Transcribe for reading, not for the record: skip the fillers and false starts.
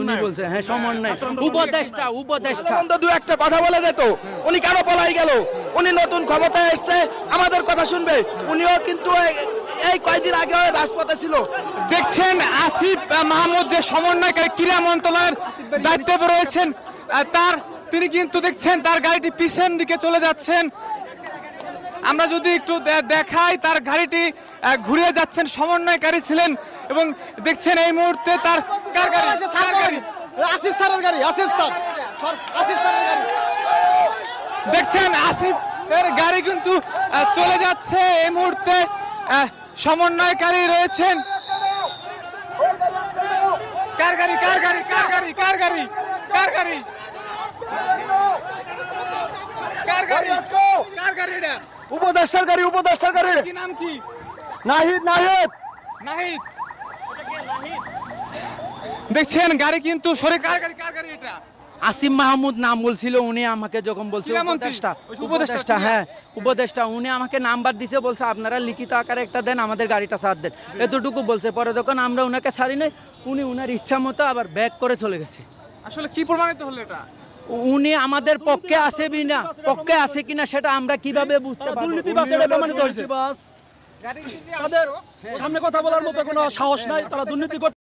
উনি বলছে হ্যাঁ সমন্বয় উপদেষ্টা দু একটা কথা বলে যেত, উনি কেন পলাই গেল? উনি নতুন ক্ষমতায় এসছে, আমাদের কথা শুনবে। উনিও কিন্তু এই কয়েকদিন আগে রাজপথে ছিল। দেখছেন আসিফ মাহমুদ যে সমন্বয়কারী ক্রীড়া মন্ত্রণালয়ের দায়িত্বে রয়েছেন, তিনি কিন্তু দেখছেন তার গাড়িটি পিছন দিকে চলে যাচ্ছেন। আমরা যদি একটু দেখাই, তার গাড়িটি ঘুরিয়ে যাচ্ছেন, সমন্বয়কারী ছিলেন এবং দেখছেন এই মুহূর্তে তার গাড়ি আসিফ স্যারের গাড়ি, আসিফ স্যার দেখছেন আসিফের গাড়ি কিন্তু চলে যাচ্ছে। এই মুহূর্তে সমন্বয়কারী রয়েছেন। কার গাড়ি এটা? উপদেষ্টার গাড়ি কি নাম কি? নাহিদ দেখছেন গাড়ি কিন্তু সরে। কার গাড়ি এটা? আসিফ মাহমুদ নাম বলছিল উনি আমাকে, যখন বলছিল উপদেষ্টা, হ্যাঁ উপদেষ্টা, উনি আমাকে নাম্বার দিছে, বলছে আপনারা লিখিত আকারে একটা দেন, আমাদের গাড়িটা ছাড় দেন, এতটুকু বলছে। পরে যখন আমরা ওনাকে ছাড়ি নাই, উনি উনার ইচ্ছা মতো আবার ব্যাক করে চলে গেছে। আসলে কি প্রমাণিত হলো এটা? উনি আমাদের পক্ষে আছে কিনা সেটা আমরা কিভাবে বুঝতে পারবো? সামনে কথা বলার মতো কোনো সাহস নাই, তারা দুর্নীতি